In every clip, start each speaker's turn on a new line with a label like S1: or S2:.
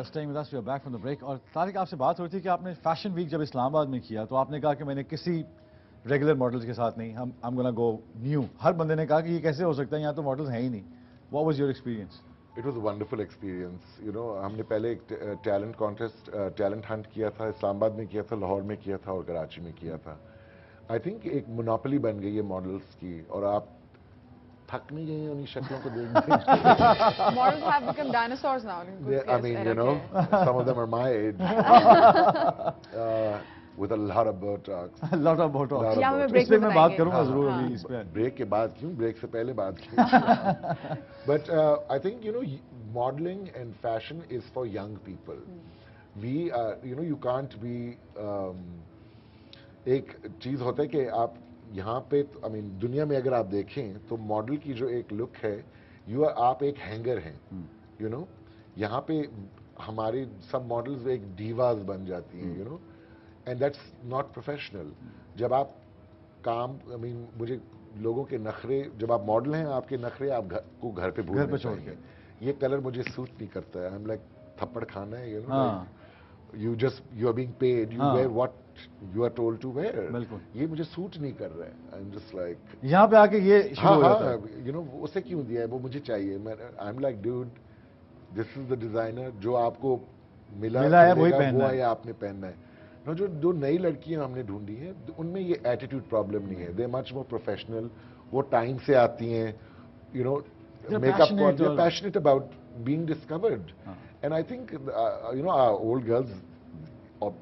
S1: staying with us. We are back from the break. और तारिक आपसे बात हो रही थी कि आपने फैशन वीक जब इस्लामाबाद में किया तो आपने कहा कि मैंने किसी रेगुलर मॉडल्स के साथ नहीं, I'm gonna go new. हर बंदे ने कहा कि ये कैसे हो सकता है, यहाँ तो मॉडल्स हैं ही नहीं. What was your experience?
S2: It was a wonderful experience. You know, हमने पहले एक टैलेंट कॉन्टेस्ट, टैलेंट हंट किया था, इस्लामाबाद में किया था, लाहौर में किया था और कराची में किया था. आई थिंक एक मोनोपोली बन गई है मॉडल्स की और आप थक नहीं गए उन्हीं शक्लों को देख देख.
S3: Models have become dinosaurs now.
S2: I mean, you know, some of them are my age. With a lot of Botox.
S1: A lot of Botox.
S3: या मैं ब्रेक में
S1: मैं बात करूंगा जरूर अभी इस पे.
S2: ब्रेक के बाद क्यों, ब्रेक से पहले बात की. But I think, you know, modeling and fashion is for young people. We you know, you can't be एक चीज होता है कि आप यहाँ पे, I mean, दुनिया में अगर आप देखें तो मॉडल की जो एक लुक है, आप एक हैंगर हैं. You know, यहाँ पे हमारी सब मॉडल्स एक डीवाज बन जाती हैं. You know, and that's not professional. जब आप काम, I mean, मुझे लोगों के नखरे, जब आप मॉडल हैं आपके नखरे आप घर पे भूलने चाहिए. ये कलर मुझे सूट नहीं करता है. I'm like, थप्पड़ खाना है. You know, like, you are being paid. You wear what you are told to wear.
S1: बिल्कुल.
S2: ये मुझे सूट नहीं कर रहा है. I'm just like,
S1: यहाँ पे आके ये शुरू हो जाता है.
S2: You know, उसे क्यों दिया है, वो मुझे चाहिए. I'm like, dude, this is the designer. जो आपको मिला है वही पहनना है, आपने पहनना है. No, जो नई लड़कियां हमने ढूंढी हैं उनमें ये एटीट्यूड प्रॉब्लम नहीं है. They much more professional. वो टाइम से आती हैं. You know, makeup, they passionate about being discovered. And I think you know, our old girls,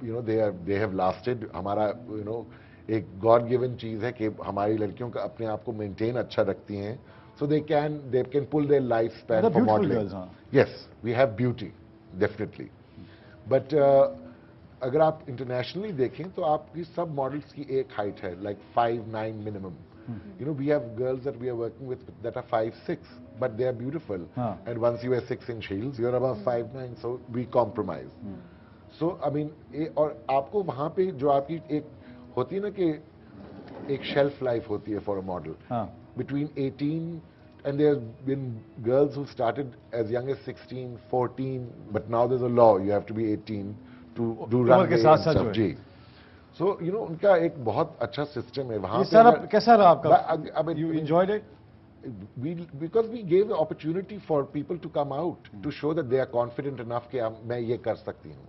S2: you know, they have lasted. हमारा, यू नो, एक गॉड गिवन चीज है कि हमारी लड़कियों का अपने आप को मेंटेन अच्छा रखती हैं. So they can pull their life span for modelling. Yes, we have beauty definitely. But अगर आप इंटरनेशनली देखें तो आपकी सब मॉडल्स की एक हाइट है, like 5'9" minimum. You know, we have girls that we are working with that are 5'6", but they are beautiful. And once you wear 6-inch heels, you're above 5'9", so we compromise. So I mean, और आपको वहाँ पे जो आपकी एक होती है ना कि एक शेल्फ लाइफ होती है for a model. Between 18 and there have been girls who started as young as 16, 14, but now there's a law, you have to be 18 to do runway
S1: के साथ
S2: and stuff. Ji. So you know, उनका एक बहुत अच्छा system है वहाँ पे.
S1: कैसा रहा आपका? You enjoyed it?
S2: Because we gave the opportunity for people to come out to show that they are confident enough कि मैं ये कर सकती हूँ.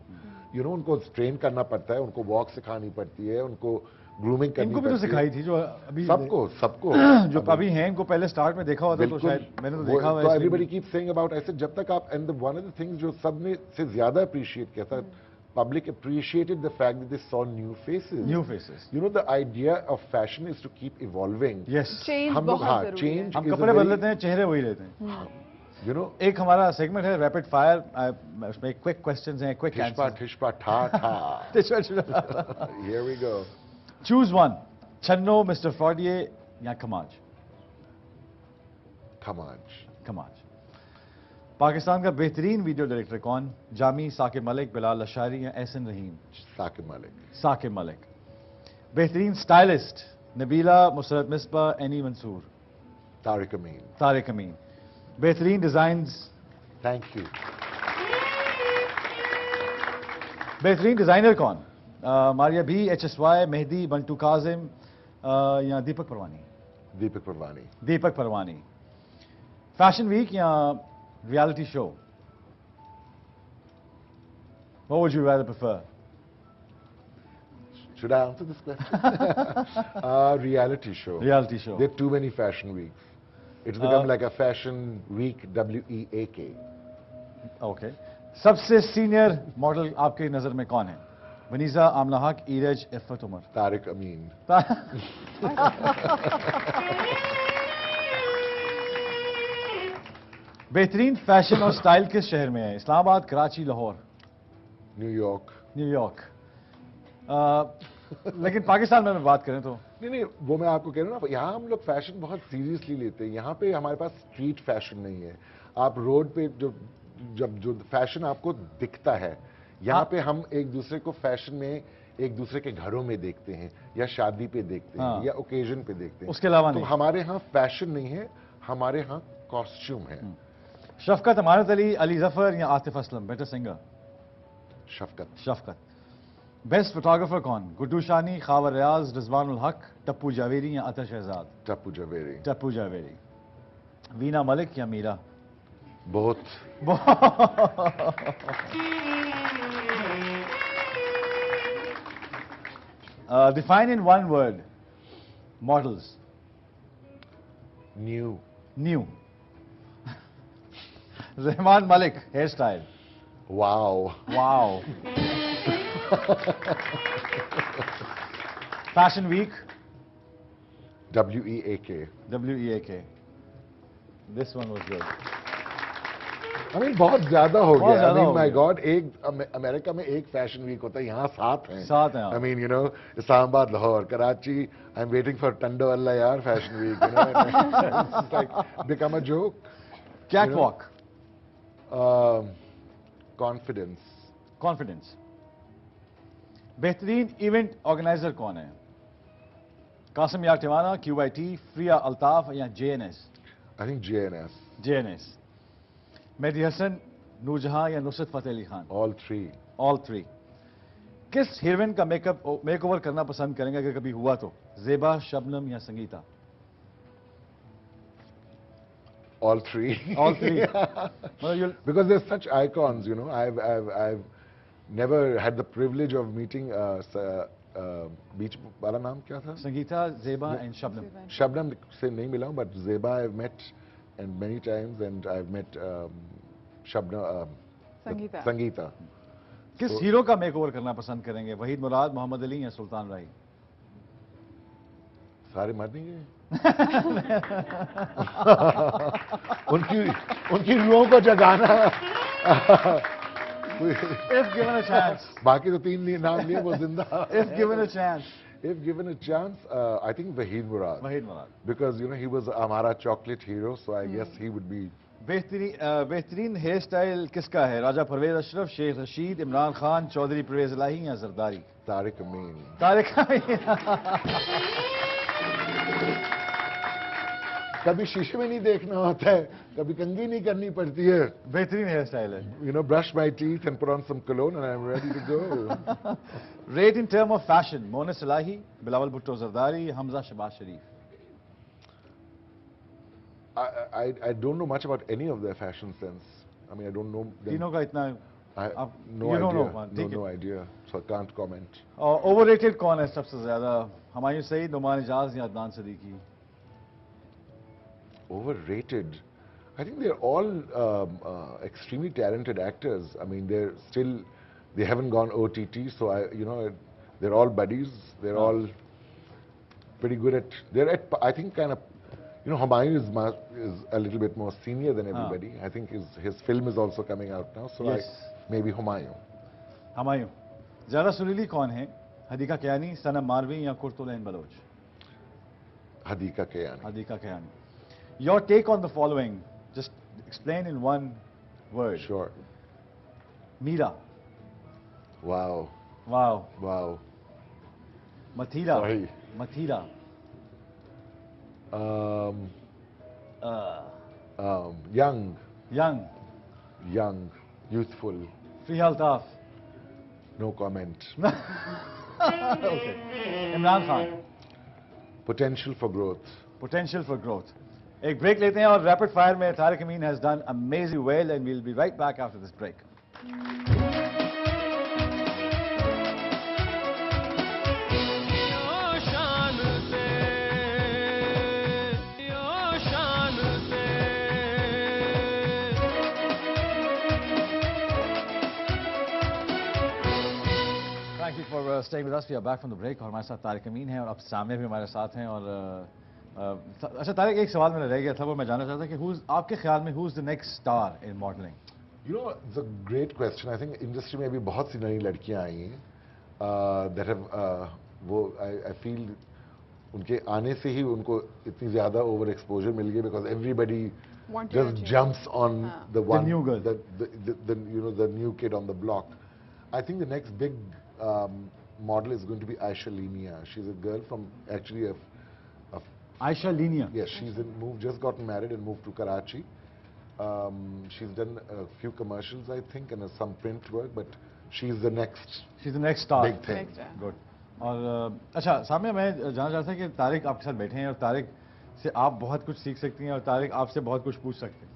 S2: You know, उनको ट्रेन करना पड़ता है, उनको वॉक सिखानी पड़ती है, उनको ग्रूमिंग करनी पड़ती है.
S1: इनको भी तो सिखाई थी जो अभी
S2: सबको
S1: जो अभी हैं, इनको पहले स्टार्ट में देखा होता तो शायद मैंने तो देखा हुआ है.
S2: Everybody keeps saying about, ऐसे जब तक आप, and one of the things जो सबने से ज्यादा अप्रिशिएट किया था, public appreciated the fact that they saw new faces.
S1: New faces.
S2: You know, the idea of fashion is to keep evolving.
S1: Yes.
S3: Change बहुत जरूरी है.
S1: हम कपड़े बदलते हैं, चेहरे वही रहते हैं.
S2: You know,
S1: एक हमारा सेगमेंट है रैपिड फायर, उसमें क्विक क्वेश्चंस हैं, क्विक आंसर्स.
S2: ठिशपा ठा. Here we go.
S1: Choose one. Channo, mister फ्रॉडिये या खमाज? खमाज. पाकिस्तान का बेहतरीन वीडियो डायरेक्टर कौन? जामी, साकिब मलिक, बिलाल अशारी या एहसन रहीम? साकिब मलिक. बेहतरीन स्टाइलिस्ट? नबीला, मुसरत मिसबा, एनी मंसूर? तारिक अमीन. बेहतरीन डिजाइन्स?
S2: Thank you.
S1: बेहतरीन डिजाइनर कौन? मारिया भी, HSY, मेहदी, बंटू काजिम या दीपक परवानी? फैशन वीक या reality show? What would you rather prefer?
S2: Should I answer this question? Reality show. There are too many fashion weeks. It's become like a fashion week, WEAK.
S1: Okay. सबसे senior model आपकी नजर में कौन है? वनीजा, आमना हक, ईरज, इफ़त उमर?
S2: तारिक अमीन.
S1: बेहतरीन fashion और style किस शहर में है? इस्लामाबाद, कराची, लाहौर? न्यूयॉर्क. लेकिन पाकिस्तान में बात करें तो
S2: नहीं, वो मैं आपको कह रहा हूँ ना, यहाँ हम लोग फैशन बहुत सीरियसली लेते हैं. यहाँ पे हमारे पास स्ट्रीट फैशन नहीं है. आप रोड पे जो फैशन आपको दिखता है, यहाँ पे हम एक दूसरे को फैशन में एक दूसरे के घरों में देखते हैं या शादी पे देखते हैं या ओकेजन पे देखते हैं.
S1: उसके अलावा
S2: तो
S1: नहीं.
S2: हमारे यहाँ फैशन नहीं है, हमारे यहाँ कॉस्ट्यूम है.
S1: शफकत, अमानत अली, अली जफर या Atif Aslam? Better singer?
S2: Shafqat.
S1: Shafqat. Best photographer कौन? गुड्डू शानी, खावर रियाज, रिजवानुल हक, टप्पू जावेरी या अतर शहजाद?
S2: टप्पू जावेरी.
S1: टप्पू जावेरी. वीना मलिक या मीरा?
S2: बहुत.
S1: Define in one word models.
S2: New.
S1: New. Rahman Malik hairstyle.
S2: Wow.
S1: Wow. Fashion Week.
S2: WEAK.
S1: WEAK. This one was good.
S2: I mean, बहुत ज़्यादा हो
S1: बहुत
S2: गया.
S1: ज़्यादा
S2: I mean,
S1: हो
S2: my
S1: गया.
S2: God, अमेरिका में एक फैशन वीक होता है, यहाँ 7 हैं.
S1: 7 हैं.
S2: I mean, you know, Islamabad, Lahore, Karachi. I'm waiting for Tando Allah yaar fashion week. You know, it's like become a joke.
S1: Catwalk.
S2: Confidence.
S1: Confidence. बेहतरीन इवेंट ऑर्गेनाइजर कौन है? कासिम यार टिवाना, QIT, फ्रिया अल्ताफ या JNS?
S2: I think JNS.
S1: JNS. Mehdi Hasan, Noor Jahan या Nusrat Fateh Ali Khan?
S2: All 3.
S1: All 3. किस heroine का makeover करना पसंद करेंगे अगर कभी हुआ तो? ज़ेबा, शबनम या Sangeeta?
S2: All 3.
S1: All 3. Well,
S2: because they're such icons, you know. I've never had the privilege of meeting बीच वाला नाम क्या था?
S1: संगीता, ज़ेबा and शबनम.
S2: शबनम से नहीं मिला हूं, but Zeba I've met and many times, and I've met Shabnam, Sangeeta.
S1: किस हीरो का मेकओवर करना पसंद करेंगे? वहीद मुराद, मोहम्मद अली या सुल्तान राही?
S2: सारे मर नहीं गए. उनकी रूहों को जगाना.
S1: If given a chance.
S2: बाकी तो 3 नाम लिए वो जिंदा.
S1: If given a chance.
S2: If given a chance, I think Wahid Murad.
S1: Wahid Murad.
S2: Because, you know, he was Amara chocolate hero, so I guess he would be.
S1: बेहतरीन hair style किसका है? राजा परवेज अशरफ, शेख रशीद, इमरान खान, चौधरी परवेज इलाही या जरदारी?
S2: तारिक अमीन.
S1: तारिक अमीन.
S2: कभी शीशे में नहीं देखना होता है, कभी कंघी नहीं करनी पड़ती है.
S1: बेहतरीन हेयर स्टाइल है.
S2: You know, brush my teeth and put on some cologne and I'm ready to go.
S1: Rate in term of fashion: Moonis Elahi, Bilawal Bhutto Zardari, Hamza Shahbaz Sharif?
S2: I don't know much about any of their fashion sense. I mean, I don't know them.
S1: तीनों का इतना
S2: no idea, so I can't comment.
S1: Overrated कौन है सबसे ज्यादा? हुमायूं सईद, नुमान इजाज या Adnan Siddiqui?
S2: Overrated. I think they're all extremely talented actors. I mean, they haven't gone OTT, so they're all buddies. They're all pretty good I think kind of, you know, Humayun is a little bit more senior than everybody. I think his film is also coming out now, so
S1: yes.
S2: Maybe Humayun.
S1: Humayun. ज़्यादा सुरीली कौन है? हदीका कियानी, सनम मारवी या कुर्तुलैन Bloch?
S2: Hadika Kayani.
S1: Hadika Kayani. Your take on the following, just explain in one word.
S2: Sure.
S1: Meera.
S2: Wow.
S1: Wow.
S2: Wow.
S1: Mathira.
S2: Sorry.
S1: Mathira.
S2: Young.
S1: Young.
S2: Young. Youthful.
S1: Friya Altaf.
S2: No comment.
S1: Okay. Imran Khan.
S2: Potential for growth.
S1: Potential for growth. एक break लेते हैं और rapid fire में तारिक अमीन has done amazing well and we'll be right back after this break. Thank you for staying with us. We are back from the break और हमारे साथ तारिक अमीन हैं और अब सामने भी हमारे साथ हैं और अच्छा तारिक एक सवाल मेरा रह गया था वो मैं जानना चाहता कि आपके ख्याल में who's the next star in modeling?
S2: You know, it's a great question. I think industry में अभी बहुत सी नई लड़कियां आई हैं that have I feel उनके आने से ही उनको इतनी ज़्यादा over exposure मिल गई because everybody just jumps on the
S1: new girl,
S2: the new kid on the block. I think the next big model is going to be Aisha Linia. She's a girl from actually
S1: Aisha Linia.
S2: Yes, she's just gotten married and moved to Karachi. She's done a few commercials, I think, and some print work, but she is the next
S1: star.
S2: Big thing.
S1: Good. और अच्छा सामिया, मैं जानना चाहता हूँ कि तारिक आपके साथ बैठे हैं और तारिक से आप बहुत कुछ सीख सकती हैं और तारिक आपसे बहुत कुछ पूछ सकते हैं।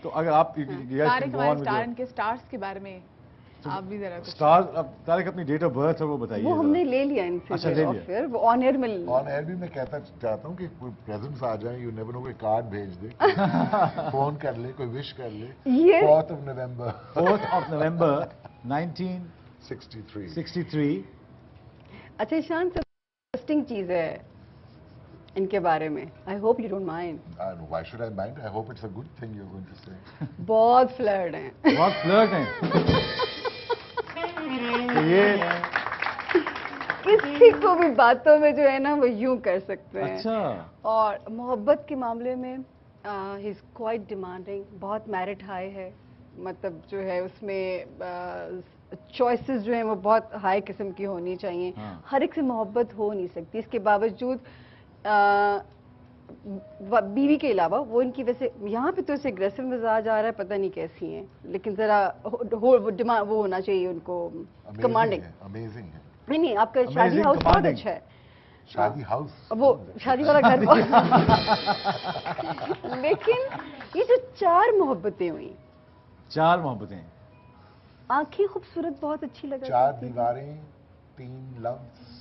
S1: तो अगर आप
S3: तारिक हमारे स्टार के स्टार्स के बारे में आप भी जरा कुछ
S1: स्टार, अब तारिक अपनी डेट ऑफ बर्थ है वो बताइए।
S4: वो हमने ले लिया इनसे।
S1: अच्छा, ले लिया।
S4: फिर वो ऑन एयर में,
S2: ऑन एयर भी मैं कहता चाहता हूँ कि कोई प्रेजेंट्स आ जाए, यू नेवर नो, कोई कार्ड भेज दे, फोन कर ले, कोई विश कर ले।
S4: ये
S2: 4th of November
S1: 1963।
S4: अच्छा ईशान, इंटरेस्टिंग चीज है इनके बारे में। I hope you don't mind.
S2: Why should I mind? I hope it's a good thing you're going to say.
S4: बहुत फ्लर्ट हैं।
S1: बहुत फ्लर्ट हैं। तो ये
S4: किसी को भी बातों में जो है ना वो यूं कर सकते हैं।
S1: अच्छा।
S4: और मोहब्बत के मामले में ही इज क्वाइट डिमांडिंग। बहुत मेरिट हाई है, मतलब जो है उसमें चॉइसेस जो हैं वो बहुत हाई किस्म की होनी चाहिए।
S1: हाँ।
S4: हर एक से मोहब्बत हो नहीं सकती। इसके बावजूद बीवी के अलावा वो इनकी वैसे यहाँ पे तो ऐसे एग्रेसिव मिजाज आ रहा है, पता नहीं कैसी हैं, लेकिन जरा वो होना चाहिए उनको कमांडिंग।
S2: अमेजिंग है।
S4: नहीं आपका शादी हाउस बहुत अच्छा है।
S2: शादी हाउस,
S4: वो शादी वाला घर लेकिन ये जो 4 मोहब्बतें हुई,
S1: 4 मोहब्बतें,
S4: आंखें खूबसूरत बहुत अच्छी लगा।
S2: 4 दीवारें, 3 लव्स,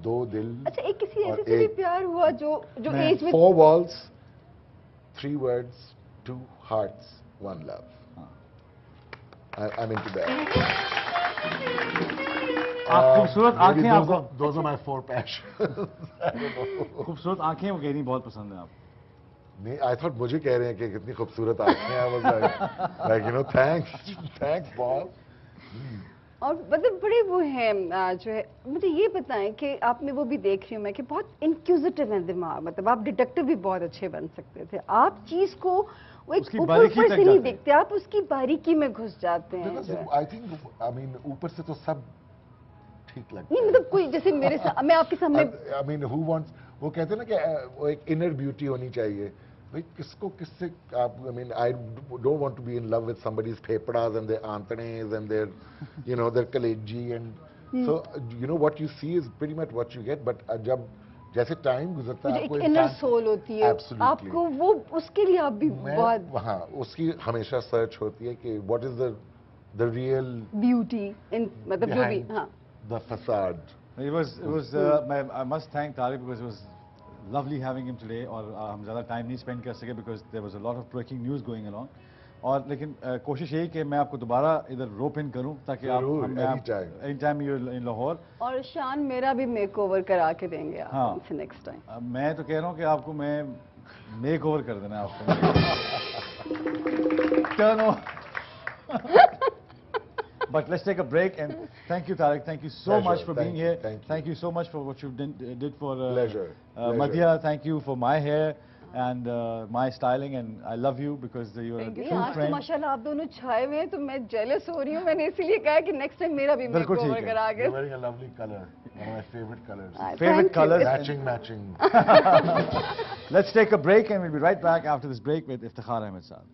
S2: 2 दिल।
S4: अच्छा, एक किसी ऐसे से भी प्यार हुआ जो एज में
S2: 4 walls, 3 words, 2 hearts, 1 love. I'm into that.
S1: खूबसूरत आंखें आपको,
S2: those are my 4 passions.
S1: खूबसूरत आंखें वो कहनी बहुत पसंद है आपको।
S2: नहीं, I thought मुझे कह रहे हैं कि कितनी खूबसूरत आंखें हैं। I was like, you know, thanks Paul.
S4: और मतलब बड़े वो हैं जो है। मुझे ये बताएं कि आप में वो भी देख रही हूँ मैं कि बहुत इंक्यूजिटिव है दिमाग, मतलब आप डिटेक्टिव भी बहुत अच्छे बन सकते थे। आप चीज को वो एक ऊपर से नहीं देखते, आप उसकी बारीकी में घुस जाते हैं।
S2: I think, I mean, ऊपर से तो सब ठीक लगता है।
S4: नहीं मतलब कोई जैसे मेरे साथ, मैं आपके सामने,
S2: I mean, who wants, वो कहते हैं ना कि वो एक इनर ब्यूटी होनी चाहिए। भाई किसको किससे आप, I mean, I don't want to be in love with somebody's फेफड़ास and their आंतड़ें and their, you know, their कलेजी and so you know what you see is pretty much what you get, but जब जैसे time गुजरता है आपको
S4: एक inner soul होती है आपको, वो उसके लिए आप भी बहुत,
S2: हाँ, उसकी हमेशा सर्च होती है कि what is the real
S4: beauty in, मतलब जो भी, हाँ,
S2: the facade.
S1: It was I must thank Tariq because it was lovely having him today। और हम ज़्यादा टाइम नहीं स्पेंड कर सके because there was a lot of breaking news going along। और लेकिन कोशिश यही कि मैं आपको दोबारा इधर रोप इन करूं ताकि आप any time you in Lahore. और
S4: शान मेरा भी मेक ओवर करा के देंगे आप।
S1: हाँ,
S4: नेक्स्ट टाइम।
S1: मैं तो कह रहा हूं कि आपको मैं मेक ओवर कर देना आपको। Turn But let's take a break and thank you Tariq, thank you so much for being here. Thank you so much for what you did for Madhya. Thank you for my hair and my styling, and I love you because you're a true
S4: आज
S1: friend।
S4: तो माशाल्लाह आप दोनों छाए हुए हैं तो मैं जेलस हो रही हूँ। मैंने इसीलिए कहा कि नेक्स्ट टाइम मेरा भी मेक ओवर करा के।
S2: You're wearing a lovely color, one of my favorite colors.
S1: Favorite colors,
S2: matching.
S1: Let's take a break and we'll be right back after this break with Iftikhar Ahmed Saad।